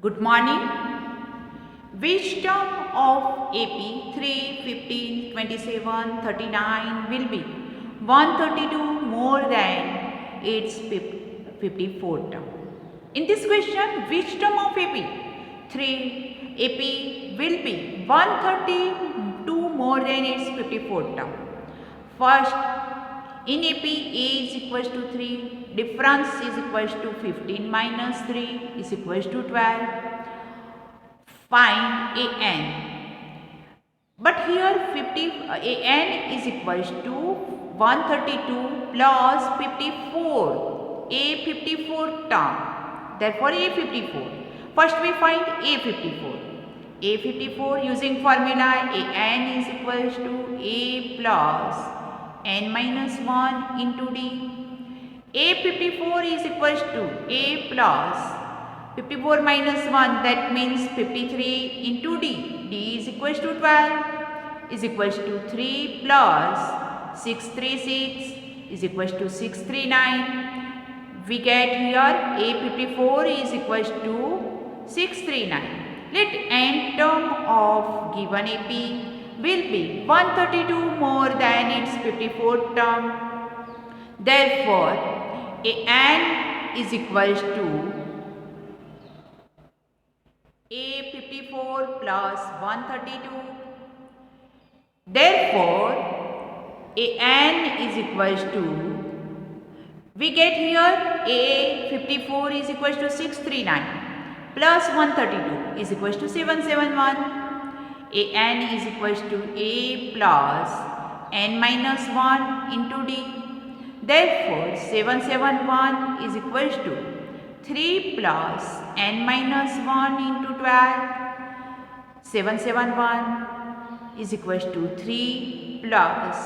Good morning. Which term of AP 3, 15, 27, 39 will be 132 more than its 54 term? In this question, which term of AP 3 AP will be 132 more than its 54 term? First, in AP A is equals to 3, difference is equals to 15 minus 3 is equals to 12. Find an. But here an is equals to 132 plus 54. A 54 term. Therefore A 54. First we find A 54. A 54 using formula an is equals to A plus n minus 1 into d. A 54 is equals to A plus 54 minus 1, that means 53 into d. d is equals to 12 is equals to 3 plus 636 is equals to 639. We get here A 54 is equals to 639. Let n term of given AP will be 132 more than its 54 term. Therefore, n is equals to A 54 plus 132. Therefore, an is equals to, we get here A 54 is equals to 639 plus 132 is equals to 771. An is equals to A plus n minus 1 into d. Therefore, 771 is equals to 3 plus n minus 1 into 12. 771 is equals to 3 plus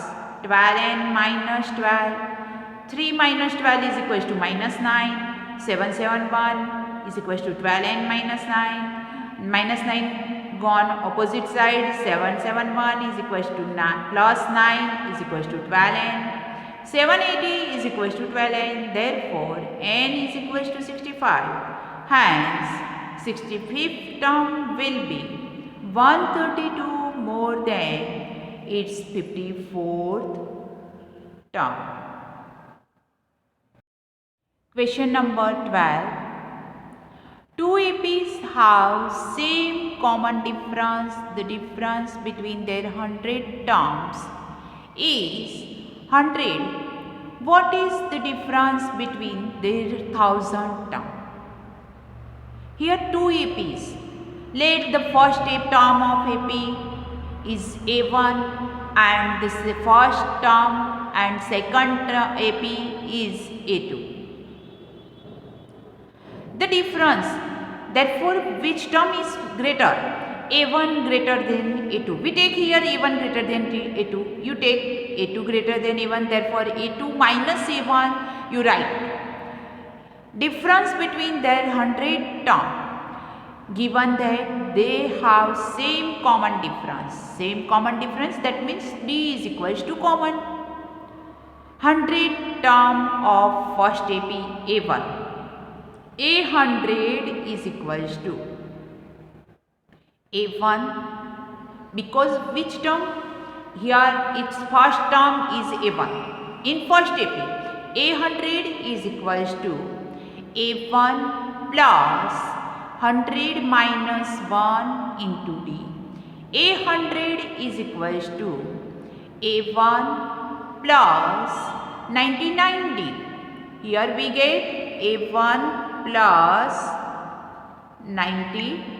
12n minus 12. 3 minus 12 is equals to minus 9. 771 is equals to 12n minus 9. Minus 9 gone opposite side. 771 is equals to plus 9 is equals to 12n. 780 is equals to 12n. Therefore, n is equals to 65. Hence, 65th term will be 132 more than its 54th term. Question number 12. Two APs have same common difference. The difference between their 100 terms is 100. What is the difference between their 1000 term? Here two APs. Let the first term of AP is A1 and this first term and second AP is A2. The difference, therefore, which term is greater? A1 greater than A2. We take here A1 greater than A2. You take A2 greater than A1. Therefore, A2 minus A1 you write. Difference between their 100 term. Given that they have same common difference. Same common difference, that means D is equals to common. 100 term of first AP A1. A100 is equals to A1 because which term? Here its first term is A1. In first AP, A100 is equals to A1 plus 100 minus 1 into D. A100 is equals to A1 plus 99D. Here we get A1 plus 90.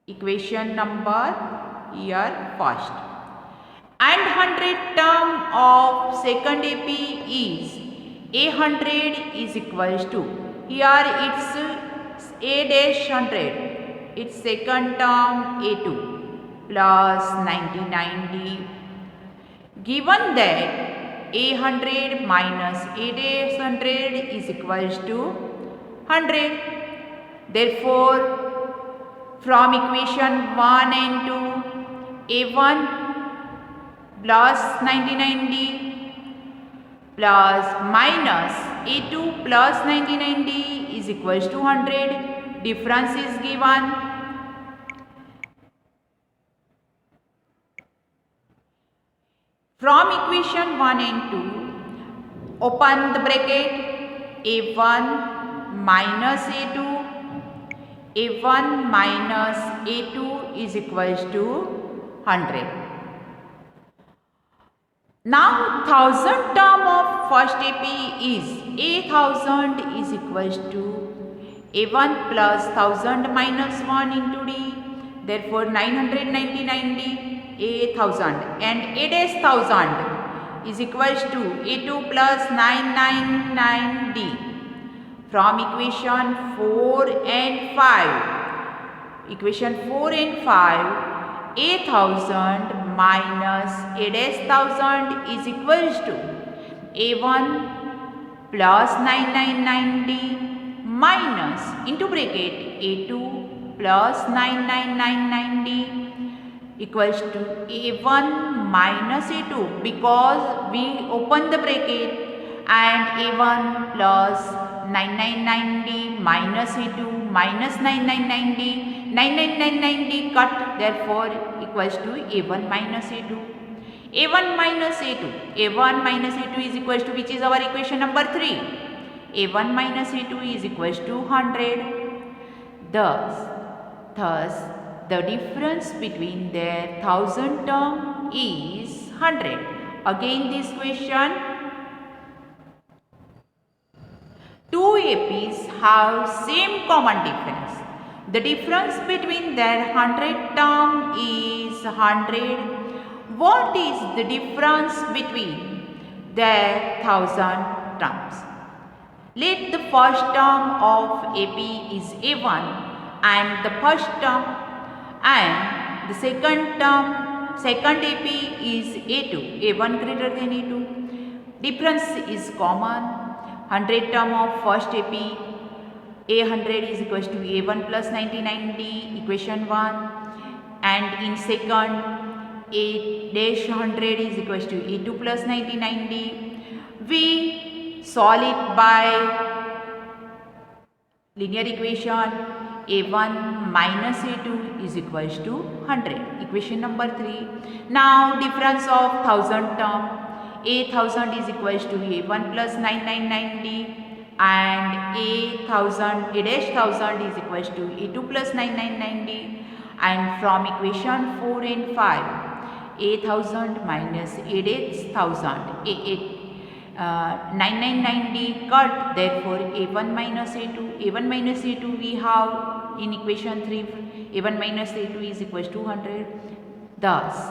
Equation number here first. And 100 term of second AP is A100 is equals to, here it's A dash 100, its second term A2 plus 99D. Given that A100 minus A dash 100 is equals to 100. Therefore, from equation 1 and 2, A1 plus 99D plus minus A2 plus 99D is equals to 100. Difference is given. From equation 1 and 2, open the bracket, A1 minus A2, A1 minus A2 is equals to 100. Now 1000 term of first AP is A1000 is equals to A1 plus 1000 minus 1 into D. Therefore 999D A1000 and A dash 1000 is equals to A2 plus 999D. From equation 4 and 5, equation 4 and 5, A1000 minus A dash 1000 is equals to A1 plus 999D minus into bracket A2 plus 9999D equals to A1 minus A2, because we open the bracket, and A1 plus 999D minus A2 minus 999D, 9999D cut, therefore equals to A1 minus A2. A1 minus A2, A1 minus A2 is equals to, which is our equation number 3. A1 minus A2 is equals to 100. Thus, the difference between their 1000 term is 100. Again this question, two APs have same common difference. The difference between their 100 term is 100. What is the difference between their 1000 terms? Let the first term of AP is A1 and the first term, and the second AP is A2, A1 greater than A2. Difference is common. 100 term of first AP, A100 is equals to A1 plus 99D, equation 1, and in second, A dash 100 is equals to A2 plus 99D. We solve it by linear equation. A1 minus A2 is equals to 100, equation number 3. Now difference of 1000 term, A1000 is equals to A1 plus 999D and A dash 1000 is equals to A2 plus 999D, and from equation 4 and 5, A1000 minus A dash 1000, 999D cut, therefore A1 minus A2 we have in equation 3, A1 minus A2 is equals to 100. Thus,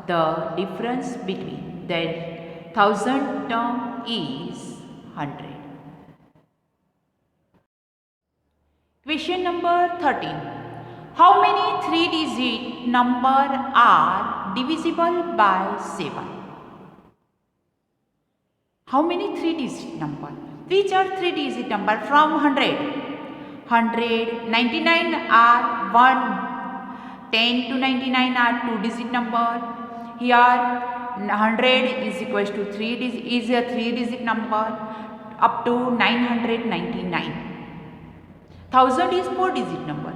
the difference between their 1000 term is 100. Question number 13. How many 3-digit number are divisible by 7? How many 3-digit number? Which are 3-digit number from 100? 100, 99 are 1, 10 to 99 are 2-digit number. Here 100 is equals to 3-digit number up to 999. 1000 is 4-digit number.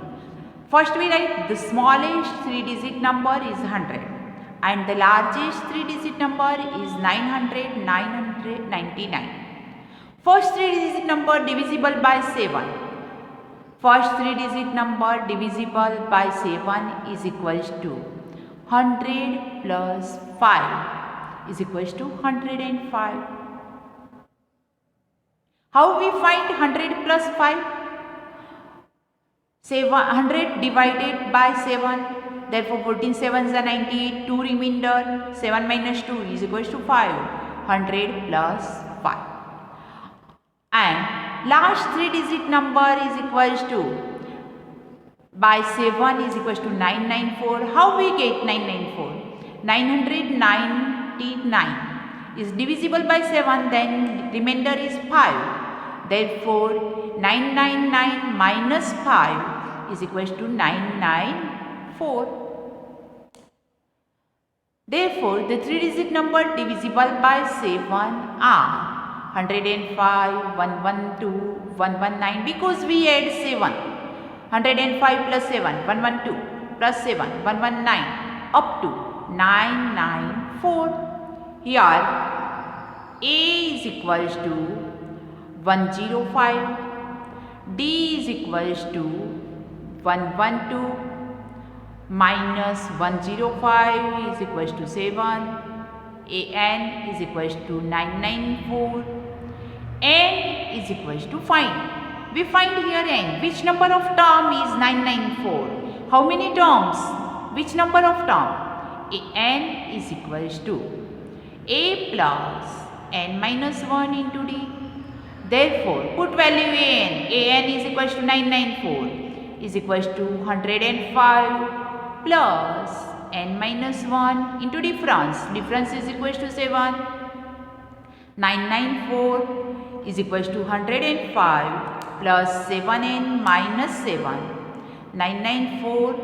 First we write the smallest 3-digit number is 100 and the largest 3-digit number is 999. First 3-digit number divisible by 7. First 3-digit number divisible by 7 is equals to 100 plus 5 is equals to 105. How we find 100 plus 5? 100 divided by 7. Therefore 14 7s are 98, 2 remainder, 7 minus 2 is equals to 5, 100 plus 5. And last 3-digit number is equals to, by 7 is equals to 994. How we get 994? 999 is divisible by 7, then remainder is 5. Therefore 999 minus 5 is equals to 994. Therefore, the 3-digit number divisible by 7 are 105, 112, 119 because we add 7. 105 plus 7, 112 plus 7, 119 up to 994. Here A is equals to 105, D is equals to 112 minus 105 is equals to 7, An is equals to 994, N is equals to find. We find here N. Which number of term is 994? How many terms? Which number of term? N is equals to A plus N minus 1 into D. Therefore, put value in. An is equals to 994 is equals to 105 plus N minus 1 into difference. Difference is equals to 7. 994 is equals to 105 plus 7n minus 7. 994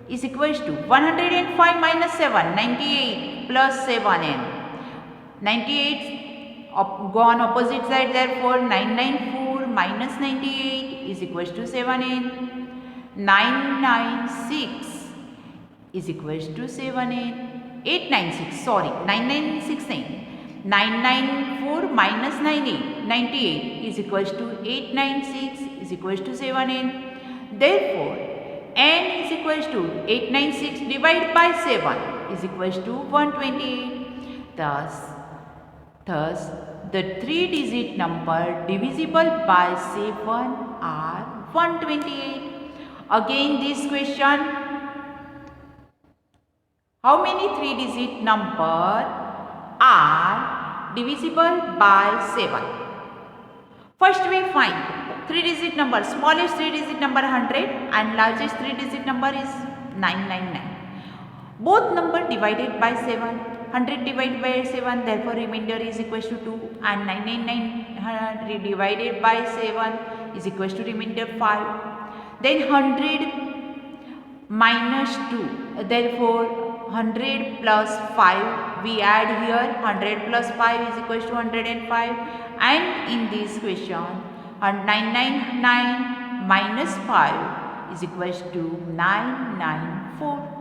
is equals to 105 minus 7, 98 plus 7n. 98 gone opposite side, therefore 994 minus 98 is equals to 7n. 996 is equals to 7n. 896, sorry, 9969. 994 minus 98 is equals to 896 is equals to 7n. Therefore, n is equals to 896 divided by 7 is equals to 128. Thus, the 3-digit number divisible by 7 are 128. Again this question, how many 3-digit number are divisible by 7? First we find 3-digit number, smallest 3-digit number 100 and largest 3-digit number is 999. Both number divided by 7. 100 divided by 7, therefore remainder is equals to 2, and 999 divided by 7 is equals to remainder 5. Then 100 minus 2, therefore 100 plus 5 we add here. 100 plus 5 is equals to 105, and in this question 999 minus 5 is equals to 994.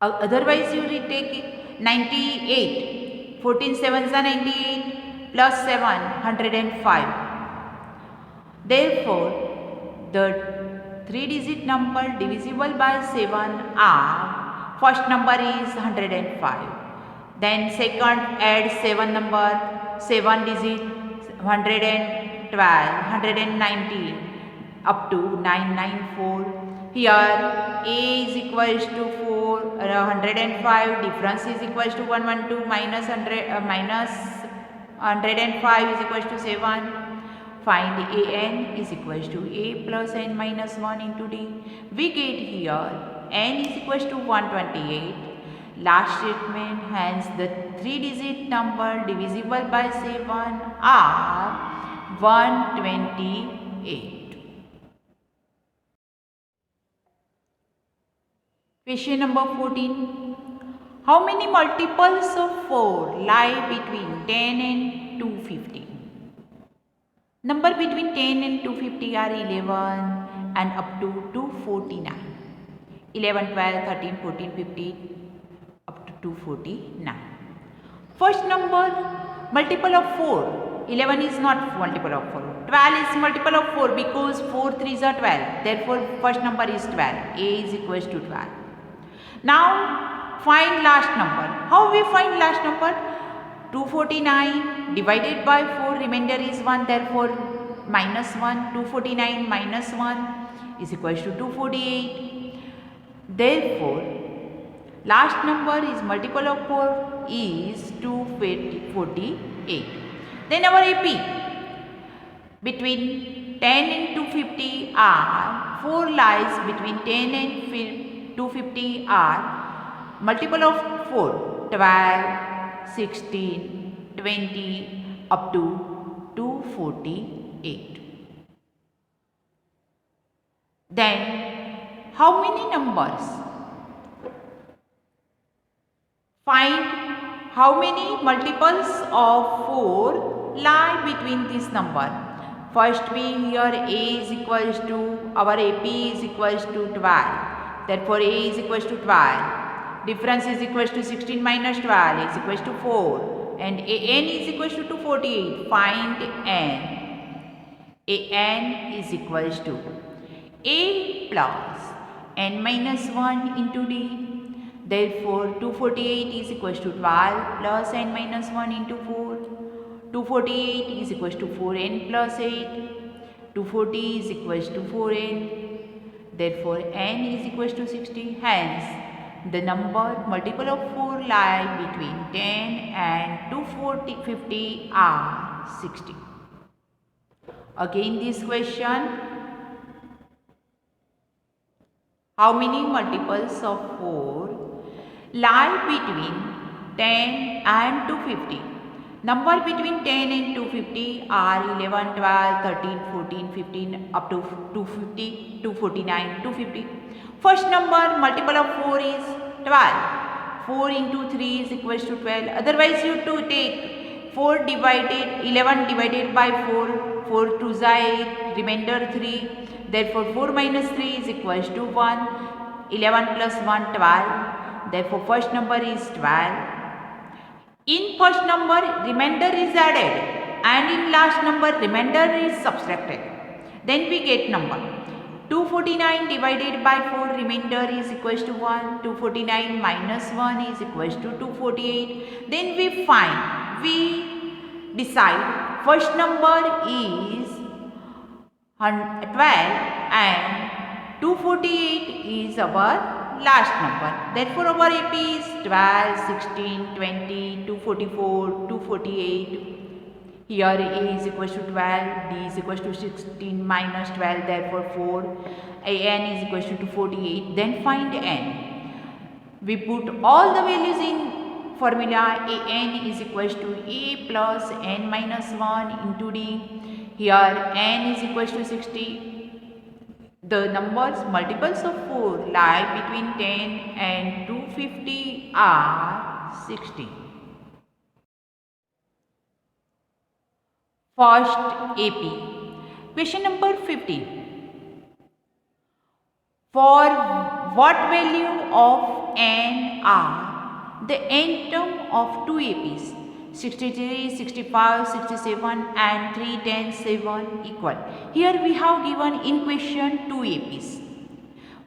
Otherwise you retake it. 98, 14 sevens are 98 plus 7, 105. Therefore, the 3-digit number divisible by 7 are, first number is 105. Then second add 7 number, 7 digit 112, 119 up to 994. Here A is equals to 105, difference is equals to 112 minus 105 is equals to 7. Find An is equals to A plus n minus 1 into D. We get here n is equals to 128. Last statement, hence the 3-digit number divisible by 7 are 128. Question number 14. How many multiples of 4 lie between 10 and 250? Number between 10 and 250 are 11 and up to 249. 11, 12, 13, 14, 15 up to 249. First number multiple of 4. 11 is not multiple of 4. 12 is multiple of 4 because 4 3s are 12. Therefore, first number is 12. A is equals to 12. Now, find last number. How we find last number? 249 divided by 4, remainder is 1, therefore minus 1. 249 minus 1 is equals to 248. Therefore, last number is multiple of 4 is 248. Then our AP between 10 and 250 are 4 lies between 10 and 250 are multiple of 4, 12, 16, 20 up to 248. Then how many numbers? Find how many multiples of 4 lie between this number? First we here a is equals to, our AP is equals to 12. Therefore a is equals to 12. Difference is equals to 16 minus 12 is equals to 4. And an is equals to 248. Find n. An is equals to a plus n minus 1 into d. Therefore 248 is equals to 12 plus n minus 1 into 4. 248 is equals to 4n plus 8. 240 is equals to 4n. Therefore n is equals to 60. Hence the number multiple of 4 lie between 10 and 250 are 60. Again this question, how many multiples of 4 lie between 10 and 250? Number between 10 and 250 are 11, 12, 13, 14, 15 up to 250, 249, 250. First number multiple of 4 is 12. 4 into 3 is equals to 12. Otherwise you have to take 4 divided, 11 divided by 4. 4 2s are 8, remainder 3. Therefore 4 minus 3 is equals to 1. 11 plus 1, 12. Therefore first number is 12. In first number remainder is added and in last number remainder is subtracted. Then we get number 249 divided by 4, remainder is equals to 1. 249 minus 1 is equals to 248. Then we decide first number is 12 and 248 is our last number. Therefore our AP is 12, 16, 20, 244, 248. Here A is equals to 12, D is equals to 16 minus 12, therefore 4. An is equals to 248. Then find n. We put all the values in formula. An is equals to A plus n minus 1 into D. Here n is equals to 60. The numbers multiples of 4 lie between 10 and 250 are 60. First AP. Question number 15. For what value of n are the n term of two APs? 63, 65, 67 and 3, 10, 7 equal. Here we have given in question two APs.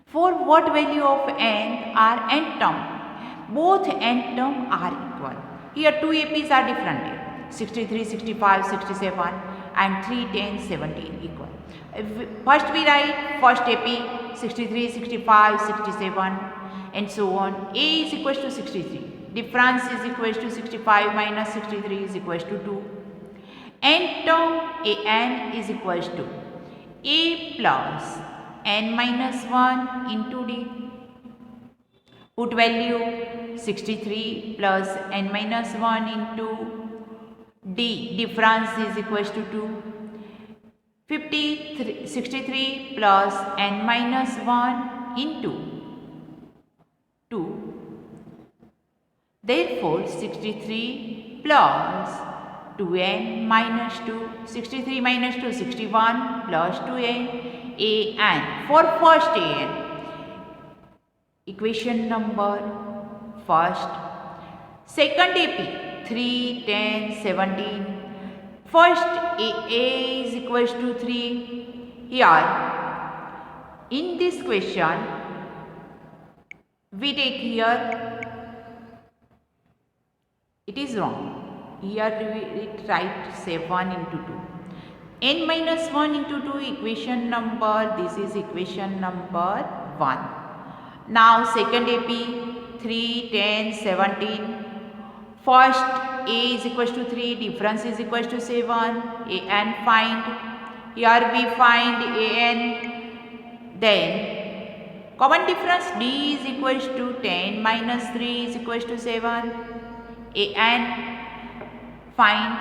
For what value of n are n term? Both n term are equal. Here two APs are different. 63, 65, 67 and 3, 10, 17 equal. First we write first AP 63, 65, 67 and so on. A is equals to 63. Difference is equals to 65 minus 63 is equals to 2. N term An is equals to A plus n minus 1 into D. Put value 63 plus n minus 1 into D. Difference is equals to 2. 63 plus n minus 1 into 2. Therefore 63 plus 2n minus 2. 63 minus 2, 61 plus 2n. An. For first An. Equation number first. Second AP 3, 10, 17. First A is equals to 3. Here in this question we take here, it is wrong. Here we write 7 into 2. N minus 1 into 2 equation number, this is equation number 1. Now second AP 3, 10, 17. First A is equals to 3, difference is equals to 7, An find. Here we find An. Then common difference D is equals to 10 minus 3 is equals to 7. An find.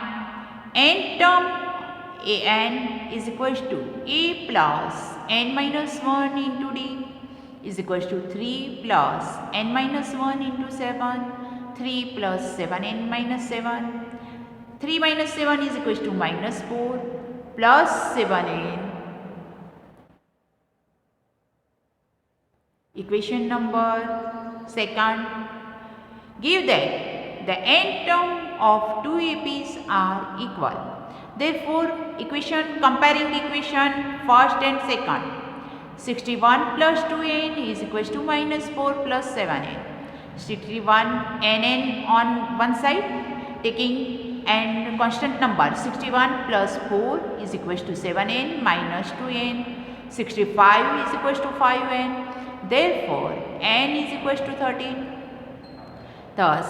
N term An is equals to A plus n minus 1 into D is equals to 3 plus n minus 1 into 7. 3 plus 7n minus 7. 3 minus 7 is equals to minus 4 plus 7n. Equation number second. Give that the n term of two APs are equal. Therefore, comparing equation first and second. 61 plus 2n is equals to minus 4 plus 7n. 61 nn on one side, taking and constant number 61 plus 4 is equals to 7n minus 2n. 65 is equals to 5n. Therefore, n is equals to 13. Thus,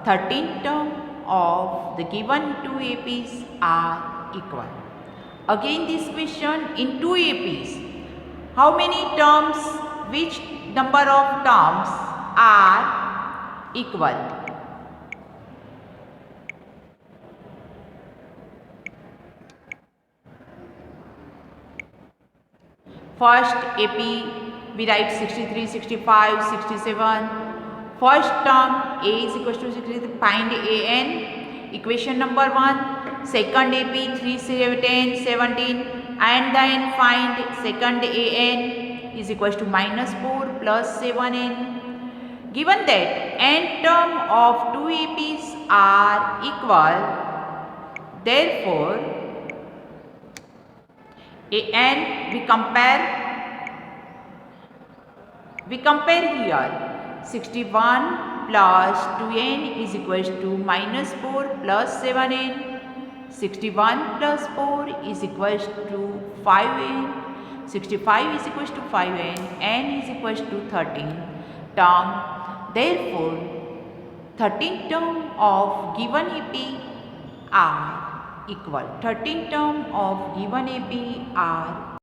13th term of the given two APs are equal. Again this question, in two APs, how many terms, which number of terms are equal? First AP, we write 63, 65, 67. First term A is equals to 63, find an, equation number 1. Second AP 3, 10, 17, and then find second an is equals to minus 4 plus 7n. Given that n term of two APs are equal, therefore an we compare here. 61 plus 2n is equals to minus 4 plus 7n. 61 plus 4 is equals to 5n. 65 is equals to 5n. n is equals to 13 term. Therefore, 13th term of given AP are equal. 13th term of given AP are